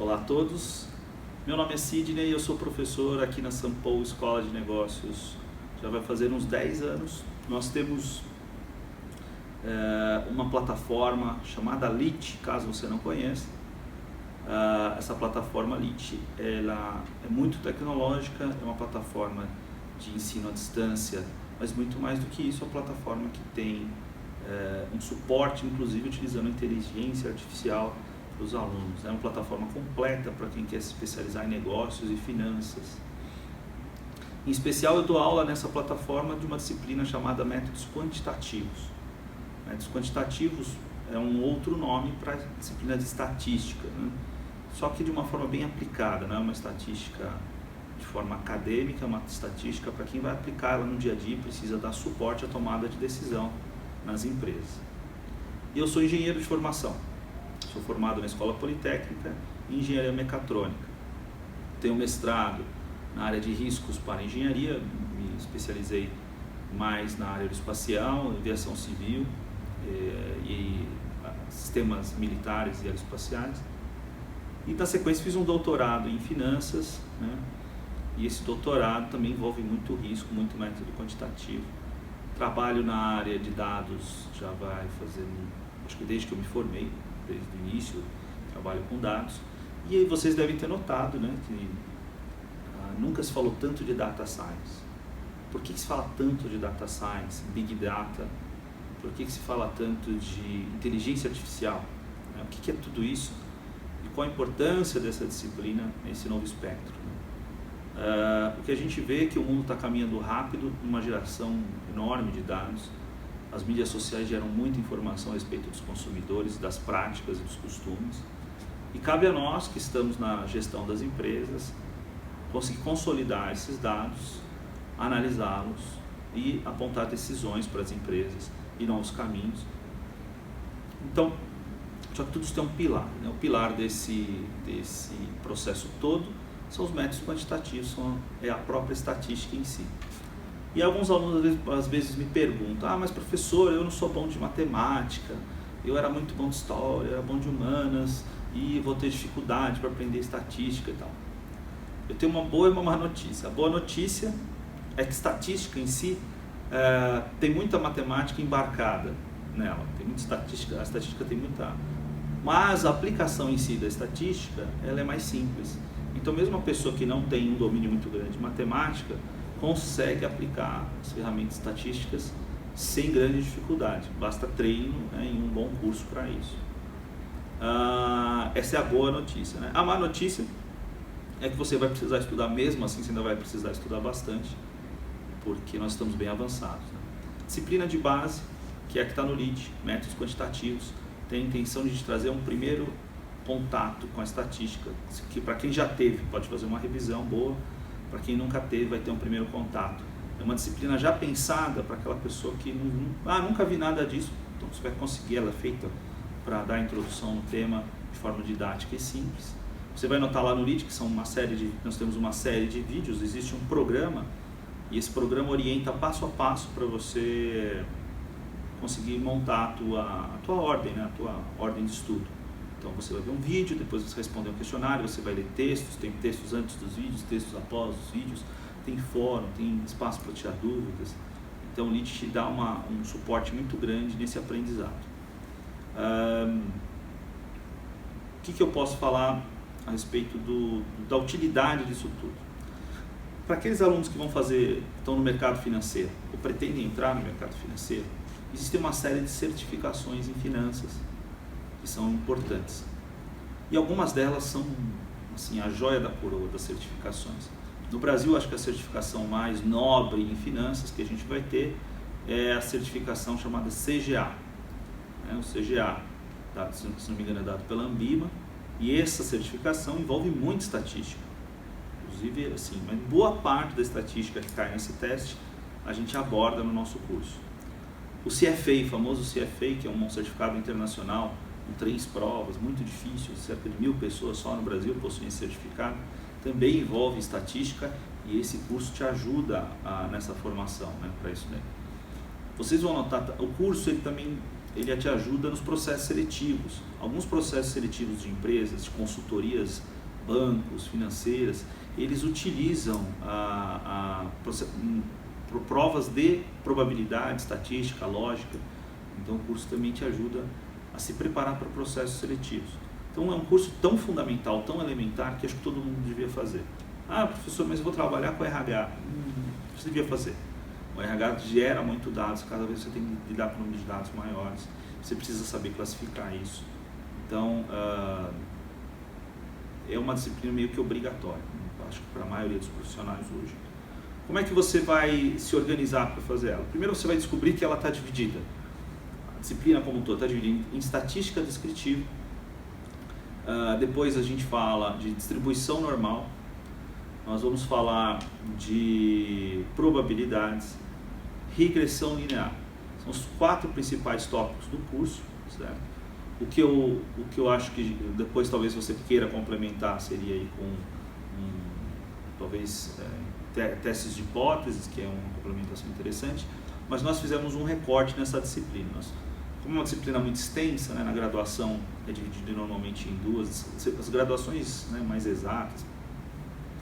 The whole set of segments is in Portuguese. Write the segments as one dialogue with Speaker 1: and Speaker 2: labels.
Speaker 1: Olá a todos, meu nome é Sidney e eu sou professor aqui na São Paulo Escola de Negócios. Já vai fazer uns 10 anos. Nós temos uma plataforma chamada LIT, caso você não conheça. Essa plataforma LIT ela é muito tecnológica, é uma plataforma de ensino à distância, mas muito mais do que isso, é uma plataforma que tem um suporte, inclusive utilizando inteligência artificial para os alunos. É uma plataforma completa para quem quer se especializar em negócios e finanças. Em especial, eu dou aula nessa plataforma de uma disciplina chamada Métodos Quantitativos. Métodos Quantitativos é um outro nome para a disciplina de estatística, né? Só que de uma forma bem aplicada, não é uma estatística de forma acadêmica, é uma estatística para quem vai aplicar ela no dia a dia e precisa dar suporte à tomada de decisão nas empresas. E eu sou engenheiro de formação, sou formado na Escola Politécnica em Engenharia Mecatrônica. Tenho mestrado na área de riscos para engenharia, me especializei mais na área aeroespacial, aviação civil e sistemas militares e aeroespaciais. E na sequência fiz um doutorado em finanças, né? E esse doutorado também envolve muito risco, muito método quantitativo. Trabalho na área de dados, já vai fazendo, acho que desde que eu me formei, desde o início, trabalho com dados. E aí vocês devem ter notado, né, que nunca se falou tanto de data science. Por que se fala tanto de data science, big data? Por que se fala tanto de inteligência artificial? O que é tudo isso? E qual a importância dessa disciplina nesse novo espectro? O que a gente vê é que o mundo está caminhando rápido, numa geração enorme de dados. As mídias sociais geram muita informação a respeito dos consumidores, das práticas e dos costumes. E cabe a nós, que estamos na gestão das empresas, conseguir consolidar esses dados, analisá-los e apontar decisões para as empresas e novos caminhos. Então, só que tudo isso tem um pilar, né? O pilar desse processo todo são os métodos quantitativos, é a própria estatística em si. E alguns alunos às vezes me perguntam: mas professor, eu não sou bom de matemática, eu era muito bom de história, eu era bom de humanas e vou ter dificuldade para aprender estatística e tal. Eu tenho uma boa e uma má notícia. A boa notícia é que estatística em si tem muita matemática embarcada nela, tem muita estatística, a estatística tem muita, mas a aplicação em si da estatística ela é mais simples. Então mesmo uma pessoa que não tem um domínio muito grande de matemática consegue aplicar as ferramentas estatísticas sem grande dificuldade, basta treino, né, e um bom curso para isso. Essa é a boa notícia, né? A má notícia é que você vai precisar estudar, mesmo assim você ainda vai precisar estudar bastante, porque nós estamos bem avançados, né? Disciplina de base, que é a que está no LIT, métodos quantitativos, tem a intenção de trazer um primeiro contato com a estatística, que para quem já teve pode fazer uma revisão boa, para quem nunca teve vai ter um primeiro contato. É uma disciplina já pensada para aquela pessoa que nunca vi nada disso, então você vai conseguir, ela é feita para dar a introdução no tema de forma didática e simples. Você vai notar lá no LIT que nós temos uma série de vídeos, existe um programa, e esse programa orienta passo a passo para você conseguir montar a tua ordem, né? A tua ordem de estudo. Então você vai ver um vídeo, depois você responde um questionário, você vai ler textos, tem textos antes dos vídeos, textos após os vídeos, tem fórum, tem espaço para tirar dúvidas. Então o LIT te dá um suporte muito grande nesse aprendizado. O que eu posso falar a respeito da utilidade disso tudo? Para aqueles alunos que estão no mercado financeiro ou pretendem entrar no mercado financeiro, existe uma série de certificações em finanças que são importantes. E algumas delas são assim, a joia da coroa das certificações. No Brasil, acho que a certificação mais nobre em finanças que a gente vai ter é a certificação chamada CGA. O CGA, se não me engano, é dado pela Ambima, e essa certificação envolve muita estatística. Inclusive, assim, mas boa parte da estatística que cai nesse teste a gente aborda no nosso curso. O CFA, o famoso CFA, que é um certificado internacional, com 3 provas, muito difícil, cerca de 1000 pessoas só no Brasil possuem esse certificado, também envolve estatística, e esse curso te ajuda nessa formação, né, para isso daí. Vocês vão notar, o curso ele também ele te ajuda nos processos seletivos. Alguns processos seletivos de empresas, de consultorias, bancos, financeiras, eles utilizam provas de probabilidade, estatística, lógica. Então o curso também te ajuda a se preparar para processos seletivos. Então é um curso tão fundamental, tão elementar, que acho que todo mundo devia fazer. Ah, professor, mas eu vou trabalhar com RH. Você devia fazer. O RH gera muito dados, cada vez você tem que lidar com um número de dados maiores. Você precisa saber classificar isso. Então, é uma disciplina meio que obrigatória, acho que para a maioria dos profissionais hoje. Como é que você vai se organizar para fazer ela? Primeiro você vai descobrir que ela está dividida. A disciplina como um todo está dividida em estatística descritiva. Depois a gente fala de distribuição normal. Nós vamos falar de probabilidades, regressão linear. São os 4 principais tópicos do curso, certo? O que eu acho que depois talvez você queira complementar seria aí com talvez testes de hipóteses, que é uma complementação interessante, mas nós fizemos um recorte nessa disciplina. Como é uma disciplina muito extensa, né, na graduação é dividida normalmente em 2, as graduações, né, mais exatas,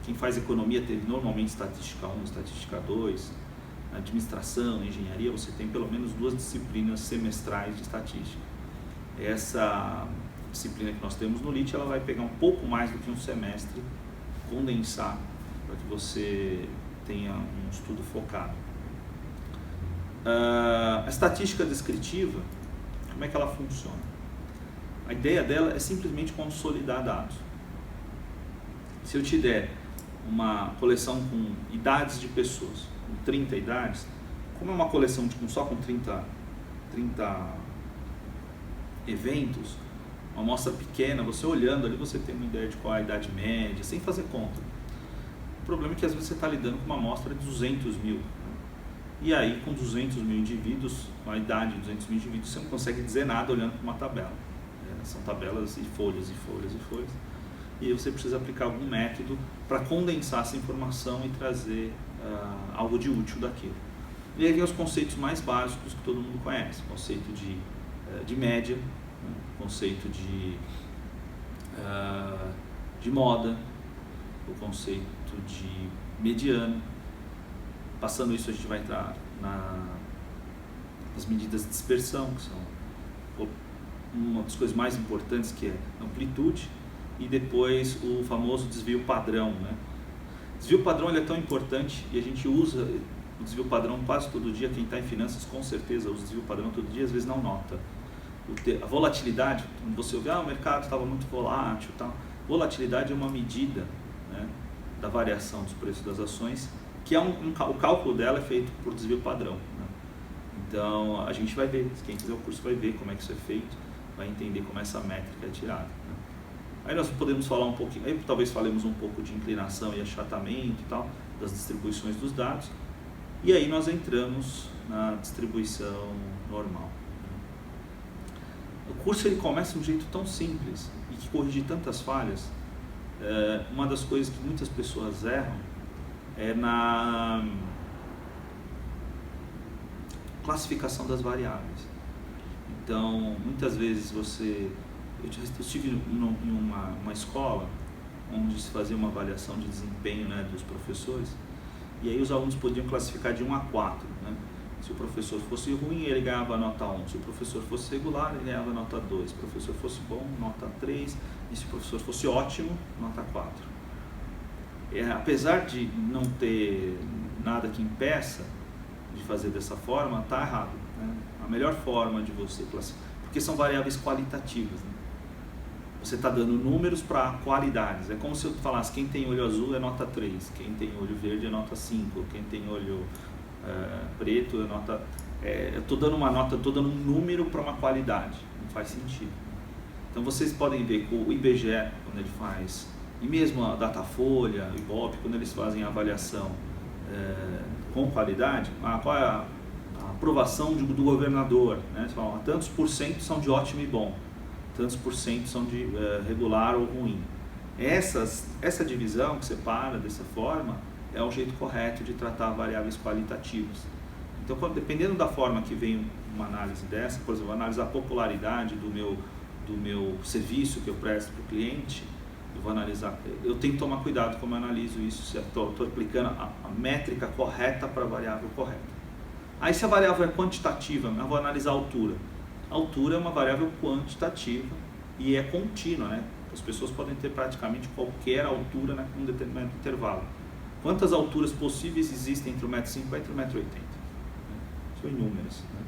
Speaker 1: quem faz economia teve normalmente estatística 1, estatística 2, na administração, engenharia, você tem pelo menos 2 disciplinas semestrais de estatística. Essa disciplina que nós temos no LIT, ela vai pegar um pouco mais do que um semestre, condensar para que você tenha um estudo focado. A estatística descritiva, como é que ela funciona? A ideia dela é simplesmente consolidar dados. Se eu te der uma coleção com idades de pessoas, com 30 idades, como é uma coleção só com 30 eventos, uma amostra pequena, você olhando ali, você tem uma ideia de qual é a idade média, sem fazer conta. O problema é que às vezes você está lidando com uma amostra de 200 mil. Né? E aí, com 200 mil indivíduos, com a idade de 200 mil indivíduos, você não consegue dizer nada olhando para uma tabela. São tabelas e folhas e folhas e folhas. E aí você precisa aplicar algum método para condensar essa informação e trazer algo de útil daquilo. E aí vem os conceitos mais básicos que todo mundo conhece. O conceito de média, né? Conceito de moda, o conceito de mediano. Passando isso, a gente vai entrar nas medidas de dispersão, que são uma das coisas mais importantes, que é amplitude, e depois o famoso desvio padrão, né? O desvio padrão ele é tão importante e a gente usa o desvio padrão quase todo dia. Quem está em finanças com certeza usa o desvio padrão todo dia, às vezes não nota. A volatilidade, quando você ouve, o mercado estava muito volátil, tal. Volatilidade é uma medida, né, da variação dos preços das ações, que é o cálculo dela é feito por desvio padrão, né? Então a gente vai ver, quem fizer o curso vai ver como é que isso é feito, vai entender como essa métrica é tirada, né? Aí nós podemos falar um pouquinho, aí talvez falemos um pouco de inclinação e achatamento e tal, das distribuições dos dados, e aí nós entramos na distribuição normal. O curso ele começa de um jeito tão simples e que corrige tantas falhas. Uma das coisas que muitas pessoas erram é na classificação das variáveis. Então, muitas vezes eu estive em uma escola onde se fazia uma avaliação de desempenho, né, dos professores, e aí os alunos podiam classificar de 1 a 4, né? Se o professor fosse ruim, ele ganhava nota 1. Se o professor fosse regular, ele ganhava nota 2. Se o professor fosse bom, nota 3. E se o professor fosse ótimo, nota 4. Apesar de não ter nada que impeça de fazer dessa forma, está errado, né? A melhor forma de você classificar, porque são variáveis qualitativas, né? Você está dando números para qualidades. É como se eu falasse, quem tem olho azul é nota 3, quem tem olho verde é nota 5, quem tem olho preto é nota... eu estou dando uma nota, estou dando um número para uma qualidade, não faz sentido. Então vocês podem ver que o IBGE, quando ele faz, e mesmo a Datafolha, o Ibope, quando eles fazem a avaliação com qualidade, qual é a aprovação do governador, né? Eles falam, tantos por cento são de ótimo e bom, tantos por cento são de regular ou ruim. Essa divisão que separa dessa forma é o jeito correto de tratar variáveis qualitativas. Então, dependendo da forma que vem uma análise dessa, por exemplo, analisar a popularidade do meu serviço que eu presto para o cliente, eu vou analisar, eu tenho que tomar cuidado como eu analiso isso, se estou aplicando a métrica correta para a variável correta. Aí se a variável é quantitativa, eu vou analisar a altura. A altura é uma variável quantitativa e é contínua, né? As pessoas podem ter praticamente qualquer altura em um determinado intervalo. Quantas alturas possíveis existem entre o 1,50 m e o 1,80 m? São inúmeras. Né?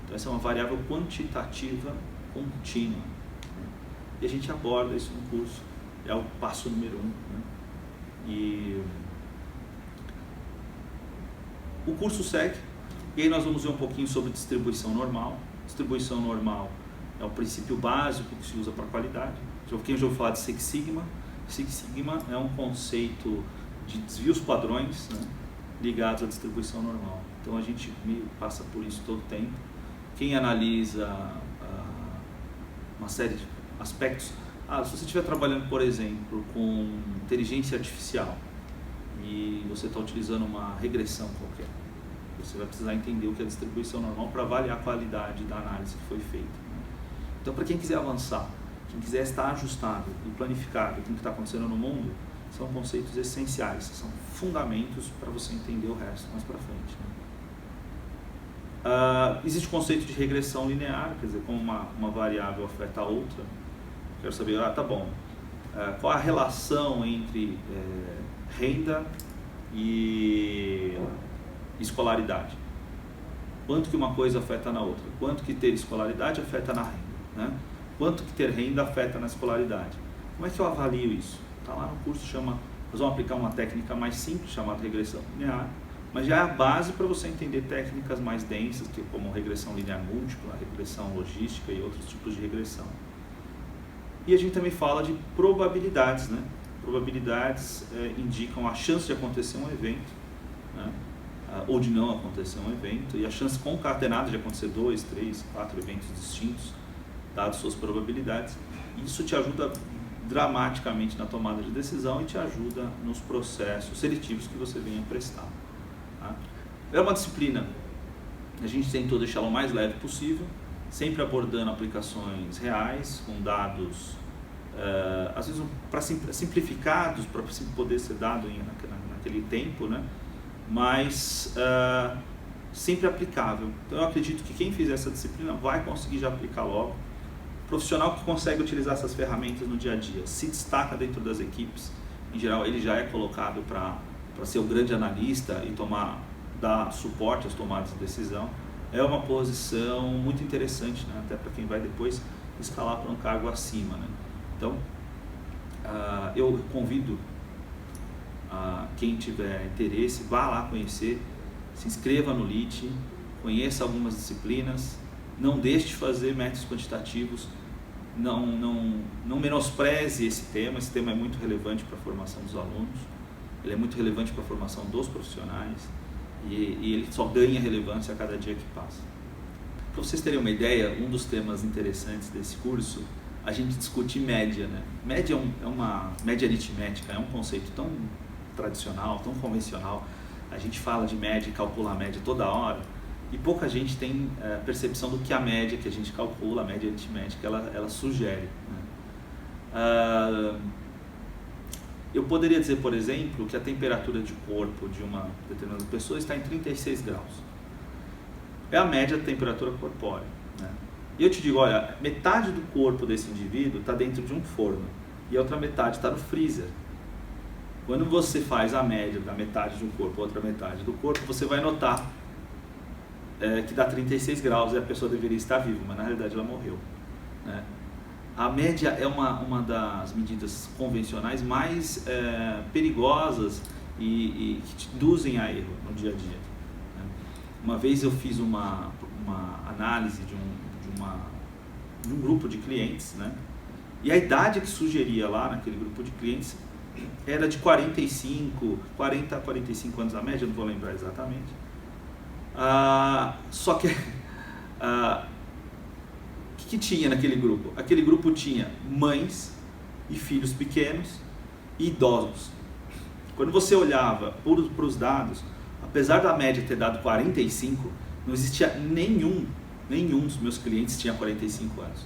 Speaker 1: Então essa é uma variável quantitativa contínua. Né? E a gente aborda isso no curso. É o passo número 1. Né? E o curso segue. E aí nós vamos ver um pouquinho sobre distribuição normal. Distribuição normal é o princípio básico que se usa para qualidade. Quem já ouviu falar de Six Sigma? Six Sigma é um conceito de desvios padrões, né, ligados à distribuição normal. Então a gente passa por isso todo o tempo. Quem analisa uma série de aspectos, se você estiver trabalhando, por exemplo, com inteligência artificial e você está utilizando uma regressão qualquer, você vai precisar entender o que é distribuição normal para avaliar a qualidade da análise que foi feita. Né? Então, para quem quiser avançar, quem quiser estar ajustado e planificado com o que está acontecendo no mundo, são conceitos essenciais, são fundamentos para você entender o resto mais para frente. Né? Existe o conceito de regressão linear, quer dizer, como uma variável afeta a outra. Quero saber, tá bom, qual a relação entre renda e escolaridade? Quanto que uma coisa afeta na outra? Quanto que ter escolaridade afeta na renda? Né? Quanto que ter renda afeta na escolaridade? Como é que eu avalio isso? Está lá no curso, nós vamos aplicar uma técnica mais simples, chamada regressão linear, mas já é a base para você entender técnicas mais densas, como regressão linear múltipla, regressão logística e outros tipos de regressão. E a gente também fala de probabilidades, né? Probabilidades indicam a chance de acontecer um evento, né? Ou de não acontecer um evento, e a chance concatenada de acontecer 2, 3, 4 eventos distintos, dadas suas probabilidades. Isso te ajuda dramaticamente na tomada de decisão e te ajuda nos processos seletivos que você venha prestar. Tá? É uma disciplina, a gente tentou deixá-la o mais leve possível, sempre abordando aplicações reais, com dados, às vezes simplificados, para poder ser dado naquele tempo, né? Mas sempre aplicável. Então eu acredito que quem fizer essa disciplina vai conseguir já aplicar logo. O profissional que consegue utilizar essas ferramentas no dia a dia se destaca dentro das equipes. Em geral, ele já é colocado para ser o grande analista e dar suporte às tomadas de decisão. É uma posição muito interessante, né? Até para quem vai depois escalar para um cargo acima. Né? Então, eu convido quem tiver interesse, vá lá conhecer, se inscreva no LIT, conheça algumas disciplinas, não deixe de fazer métodos quantitativos, não menospreze esse tema é muito relevante para a formação dos alunos, ele é muito relevante para a formação dos profissionais e ele só ganha relevância a cada dia que passa. Para vocês terem uma ideia, um dos temas interessantes desse curso, a gente discute média, né? Média média aritmética é um conceito tão tradicional, tão convencional, a gente fala de média e calcula a média toda hora e pouca gente tem percepção do que a média que a gente calcula, a média aritmética, ela sugere. Né? Eu poderia dizer, por exemplo, que a temperatura de corpo de uma determinada pessoa está em 36 graus. É a média da temperatura corpórea. Né? E eu te digo, olha, metade do corpo desse indivíduo está dentro de um forno e a outra metade está no freezer. Quando você faz a média da metade de um corpo, outra metade do corpo, você vai notar que dá 36 graus e a pessoa deveria estar viva, mas na realidade ela morreu. Né? A média é uma das medidas convencionais mais perigosas e que te induzem a erro no dia a dia. Né? Uma vez eu fiz uma análise de um grupo de clientes, né? E a idade que sugeria lá naquele grupo de clientes era de 40 a 45 anos a média, não vou lembrar exatamente. Só que o que tinha naquele grupo? Aquele grupo tinha mães e filhos pequenos e idosos. Quando você olhava para os dados, apesar da média ter dado 45, não existia nenhum Nenhum dos meus clientes tinha 45 anos.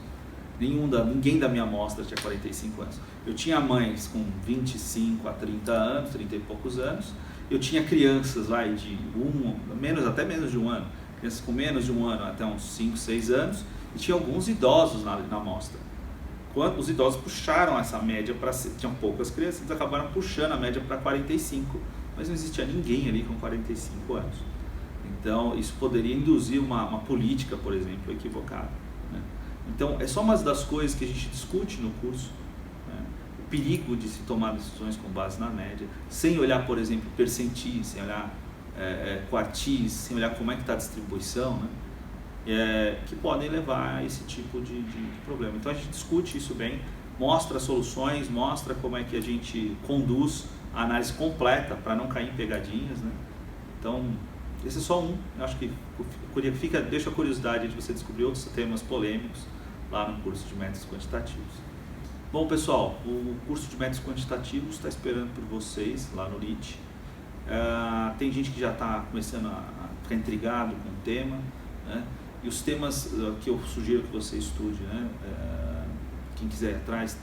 Speaker 1: Ninguém da minha amostra tinha 45 anos. Eu tinha mães com 25 a 30 anos, 30 e poucos anos. Eu tinha crianças de até menos de um ano. Crianças com menos de um ano até uns 5, 6 anos. E tinha alguns idosos na amostra. Quando os idosos puxaram essa média tinham poucas crianças, eles acabaram puxando a média para 45. Mas não existia ninguém ali com 45 anos. Então, isso poderia induzir uma política, por exemplo, equivocada, né? Então, é só uma das coisas que a gente discute no curso, né? O perigo de se tomar decisões com base na média, sem olhar, por exemplo, percentis, sem olhar quartis, sem olhar como é que está a distribuição, né? Que podem levar a esse tipo de problema. Então, a gente discute isso bem, mostra soluções, mostra como é que a gente conduz a análise completa para não cair em pegadinhas, né? Então, esse é só um. Eu acho que deixa a curiosidade de você descobrir outros temas polêmicos lá no curso de métodos quantitativos. Bom, pessoal, o curso de métodos quantitativos está esperando por vocês lá no LIT. Tem gente que já está começando a ficar intrigado com o tema, né? E os temas que eu sugiro que você estude, né? Quem quiser ir atrás,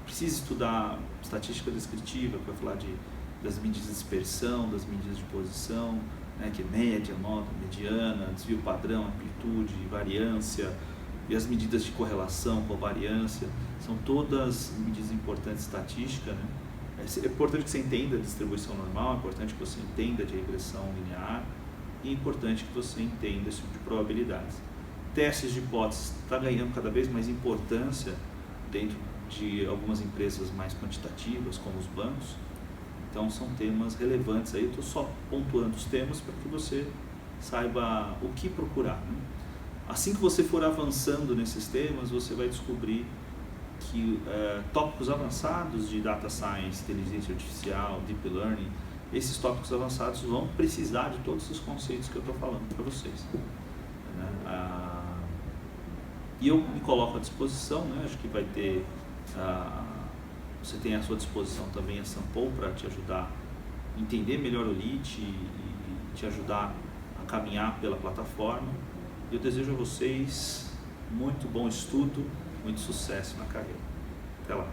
Speaker 1: precisa estudar estatística descritiva, para falar das medidas de dispersão, das medidas de posição, né, que é média, nota, mediana, desvio padrão, amplitude, variância, e as medidas de correlação, covariância, são todas medidas importantes de estatística, né? É importante que você entenda a distribuição normal, é importante que você entenda de regressão linear, e é importante que você entenda esse tipo de probabilidades. Testes de hipóteses está ganhando cada vez mais importância dentro de algumas empresas mais quantitativas, como os bancos. Então são temas relevantes aí, eu estou só pontuando os temas para que você saiba o que procurar, né? Assim que você for avançando nesses temas, você vai descobrir que tópicos avançados de data science, inteligência artificial, deep learning, esses tópicos avançados vão precisar de todos os conceitos que eu estou falando para vocês, né? E eu me coloco à disposição, né? Acho que vai ter... Você tem à sua disposição também a Sample para te ajudar a entender melhor o LIT e te ajudar a caminhar pela plataforma. Eu desejo a vocês muito bom estudo, muito sucesso na carreira. Até lá!